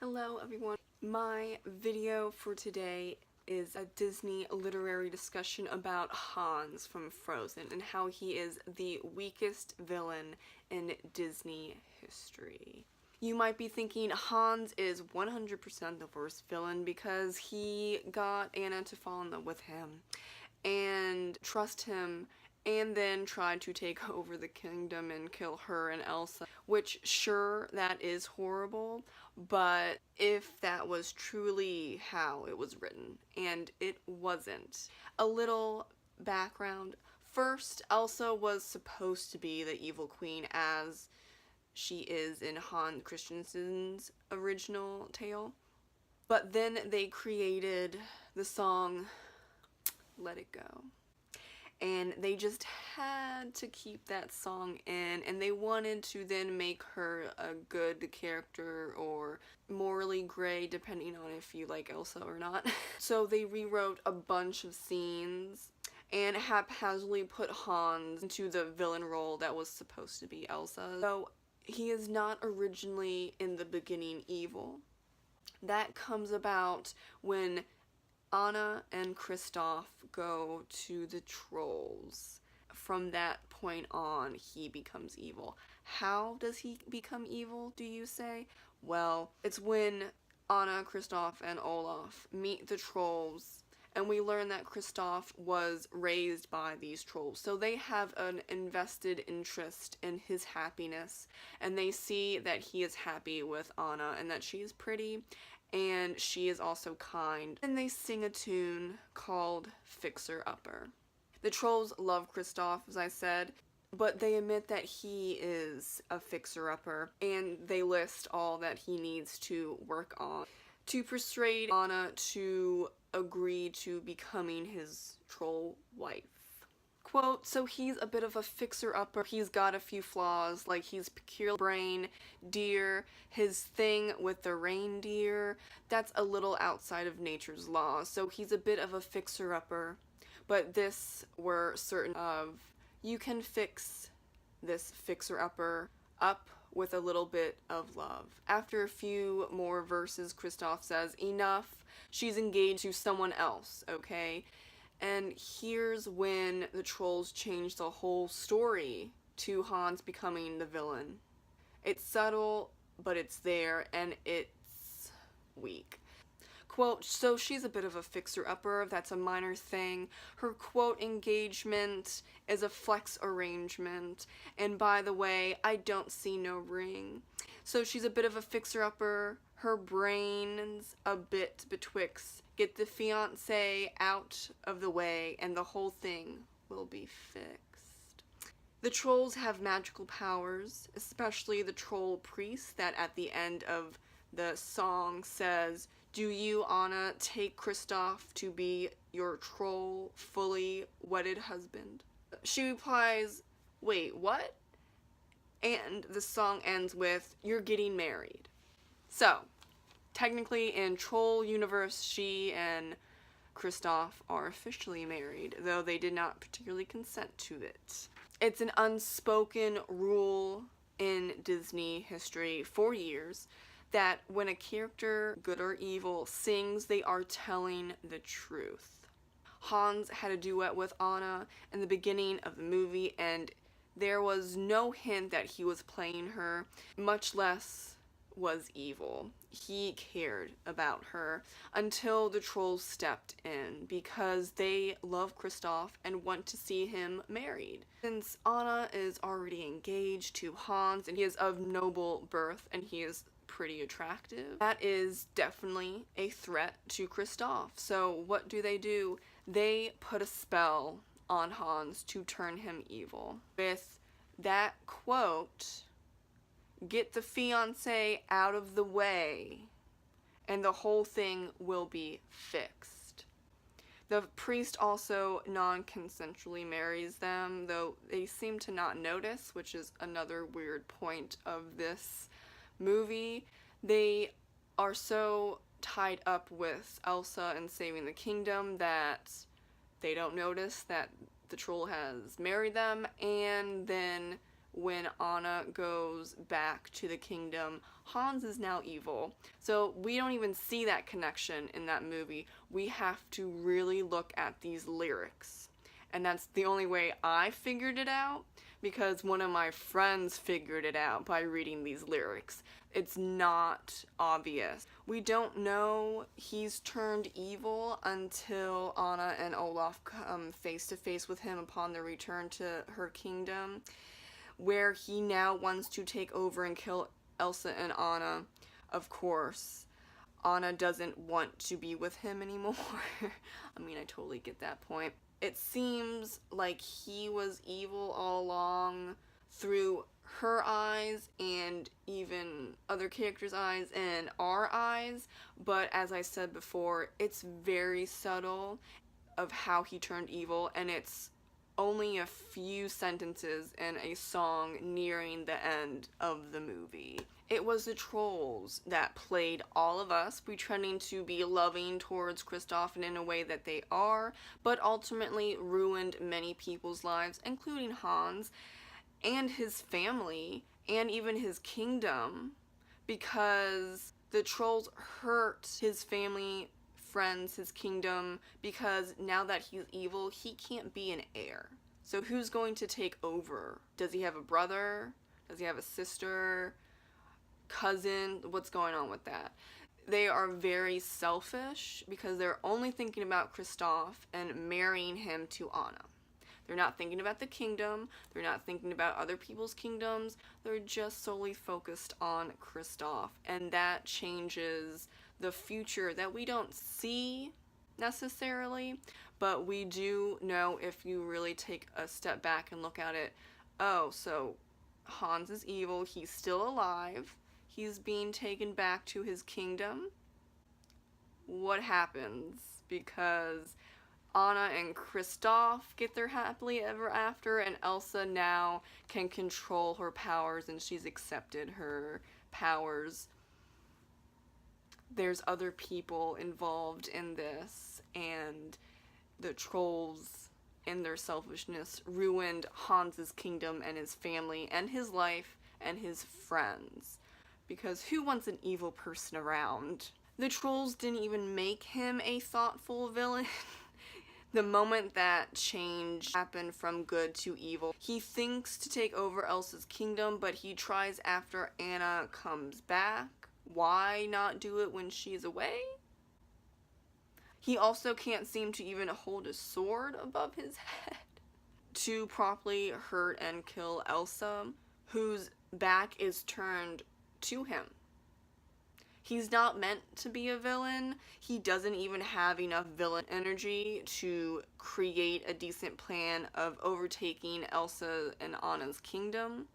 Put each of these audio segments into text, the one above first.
Hello everyone. My video for today is a Disney literary discussion about Hans from Frozen and how he is the weakest villain in Disney history. You might be thinking Hans is 100% the worst villain because he got Anna to fall in love with him and trust him and then tried to take over the kingdom and kill her and Elsa, which sure, that is horrible, but if that was truly how it was written, and it wasn't. A little background. First, Elsa was supposed to be the evil queen as she is in Hans Christensen's original tale, but then they created the song Let It Go. And they just had to keep that song in, and they wanted to then make her a good character or morally gray, depending on if you like Elsa or not. So they rewrote a bunch of scenes and haphazardly put Hans into the villain role that was supposed to be Elsa. So he is not originally in the beginning evil. That comes about when Anna and Kristoff go to the trolls. From that point on, he becomes evil. How does he become evil, do you say? Well, it's when Anna, Kristoff, and Olaf meet the trolls, and we learn that Kristoff was raised by these trolls. So they have an invested interest in his happiness, and they see that he is happy with Anna and that she is pretty, and she is also kind. And they sing a tune called Fixer Upper. The trolls love Kristoff, as I said, but they admit that he is a fixer-upper, and they list all that he needs to work on to persuade Anna to agree to becoming his troll wife. Quote, so he's a bit of a fixer-upper. He's got a few flaws, like he's peculiar brain, deer, his thing with the reindeer, that's a little outside of nature's law, so he's a bit of a fixer-upper. But this we're certain of. You can fix this fixer-upper up with a little bit of love. After a few more verses, Kristoff says, enough, she's engaged to someone else, okay? And here's when the trolls change the whole story to Hans becoming the villain. It's subtle, but it's there, and it's weak. Quote, so she's a bit of a fixer-upper, that's a minor thing. Her, quote, engagement is a flex arrangement, and by the way, I don't see no ring. So she's a bit of a fixer-upper, her brain's a bit betwixt. Get the fiancé out of the way, and the whole thing will be fixed. The trolls have magical powers, especially the troll priest that at the end of the song says, do you, Anna, take Kristoff to be your troll, fully wedded husband? She replies, wait, what? And the song ends with, you're getting married. So, technically in Troll universe, she and Kristoff are officially married, though they did not particularly consent to it. It's an unspoken rule in Disney history for years that when a character, good or evil, sings, they are telling the truth. Hans had a duet with Anna in the beginning of the movie, and there was no hint that he was playing her, much less was evil. He cared about her until the trolls stepped in because they love Kristoff and want to see him married. Since Anna is already engaged to Hans and he is of noble birth and he is pretty attractive, that is definitely a threat to Kristoff. So what do? They put a spell on Hans to turn him evil. With that quote, get the fiancé out of the way, and the whole thing will be fixed. The priest also non-consensually marries them, though they seem to not notice, which is another weird point of this movie. They are so tied up with Elsa and saving the kingdom that they don't notice that the troll has married them, and then when Anna goes back to the kingdom, Hans is now evil. So we don't even see that connection in that movie. We have to really look at these lyrics. And that's the only way I figured it out, because one of my friends figured it out by reading these lyrics. It's not obvious. We don't know he's turned evil until Anna and Olaf come face to face with him upon their return to her kingdom, where he now wants to take over and kill Elsa and Anna. Of course, Anna doesn't want to be with him anymore. I mean, I totally get that point. It seems like he was evil all along through her eyes and even other characters' eyes and our eyes, but as I said before, it's very subtle of how he turned evil, and it's only a few sentences in a song nearing the end of the movie. It was the trolls that played all of us pretending to be loving towards Kristoff and in a way that they are, but ultimately ruined many people's lives, including Hans and his family and even his kingdom, because the trolls hurt his family, friends, his kingdom, because now that he's evil, he can't be an heir. So who's going to take over? Does he have a brother? Does he have a sister? Cousin? What's going on with that? They are very selfish because they're only thinking about Kristoff and marrying him to Anna. They're not thinking about the kingdom. They're not thinking about other people's kingdoms. They're just solely focused on Kristoff, and that changes the future that we don't see necessarily, but we do know if you really take a step back and look at it. Oh, so Hans is evil. He's still alive. He's being taken back to his kingdom. What happens? Because Anna and Kristoff get their happily ever after, and Elsa now can control her powers, and she's accepted her powers. There's other people involved in this, and the trolls, in their selfishness, ruined Hans's kingdom and his family and his life and his friends. Because who wants an evil person around? The trolls didn't even make him a thoughtful villain. The moment that change happened from good to evil, he thinks to take over Elsa's kingdom, but he tries after Anna comes back. Why not do it when she's away? He also can't seem to even hold a sword above his head to properly hurt and kill Elsa, whose back is turned to him. He's not meant to be a villain. He doesn't even have enough villain energy to create a decent plan of overtaking Elsa and Anna's kingdom.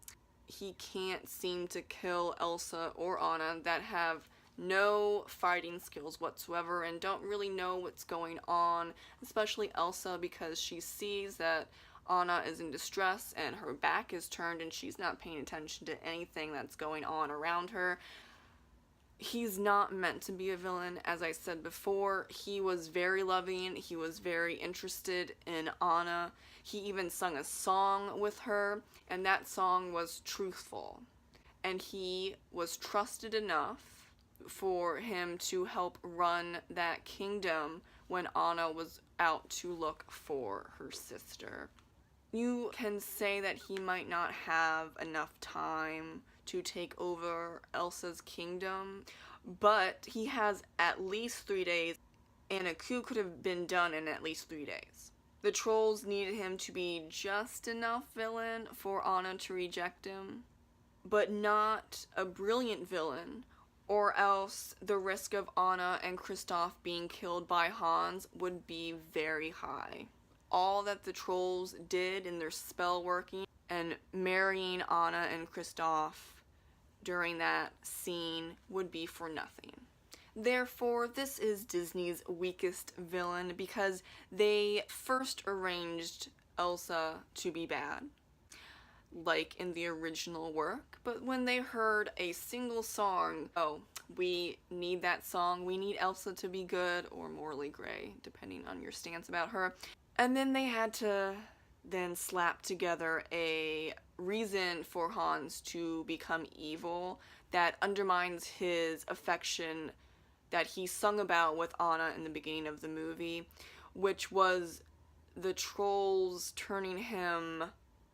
He can't seem to kill Elsa or Anna that have no fighting skills whatsoever and don't really know what's going on, especially Elsa, because she sees that Anna is in distress and her back is turned and she's not paying attention to anything that's going on around her. He's not meant to be a villain. As I said before, he was very loving. He was very interested in Anna. He even sung a song with her, and that song was truthful. And he was trusted enough for him to help run that kingdom when Anna was out to look for her sister. You can say that he might not have enough time to take over Elsa's kingdom, but he has at least 3 days, and a coup could have been done in at least 3 days. The trolls needed him to be just enough villain for Anna to reject him, but not a brilliant villain, or else the risk of Anna and Kristoff being killed by Hans would be very high. All that the trolls did in their spell working and marrying Anna and Kristoff during that scene would be for nothing. Therefore, this is Disney's weakest villain because they first arranged Elsa to be bad, like in the original work, but when they heard a single song, oh, we need that song, we need Elsa to be good or morally gray, depending on your stance about her, and then they had to then slap together a reason for Hans to become evil that undermines his affection that he sung about with Anna in the beginning of the movie, which was the trolls turning him,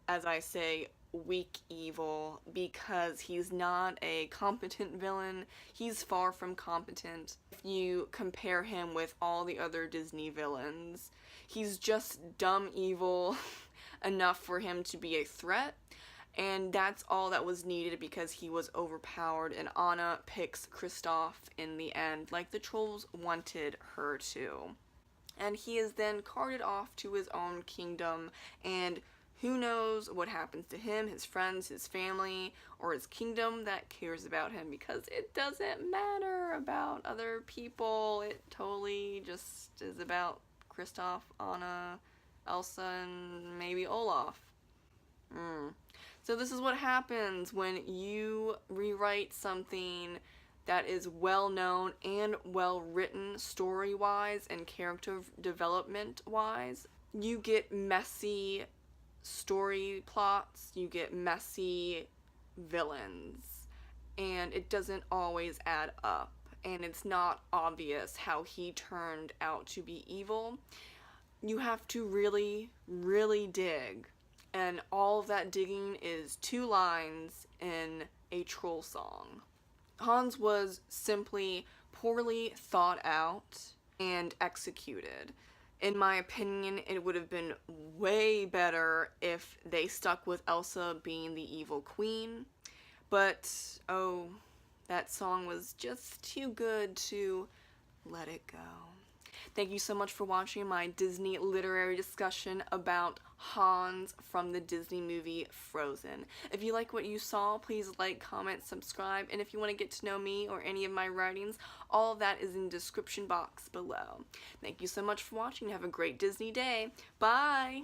as I say, weak evil, because he's not a competent villain. He's far from competent. If you compare him with all the other Disney villains, he's just dumb evil enough for him to be a threat, and that's all that was needed because he was overpowered, and Anna picks Kristoff in the end, like the trolls wanted her to. And he is then carted off to his own kingdom, and who knows what happens to him, his friends, his family, or his kingdom that cares about him, because it doesn't matter about other people. It totally just is about Kristoff, Anna, Elsa, and maybe Olaf. So this is what happens when you rewrite something that is well known and well written story-wise and character development-wise. You get messy story plots, you get messy villains, and it doesn't always add up, and it's not obvious how he turned out to be evil. You have to really, really dig, and all of that digging is 2 lines in a troll song. Hans was simply poorly thought out and executed. In my opinion, it would have been way better if they stuck with Elsa being the evil queen, but oh, that song was just too good to let it go. Thank you so much for watching my Disney literary discussion about Hans from the Disney movie Frozen. If you like what you saw, please like, comment, subscribe, and if you want to get to know me or any of my writings, all of that is in the description box below. Thank you so much for watching. Have a great Disney day. Bye!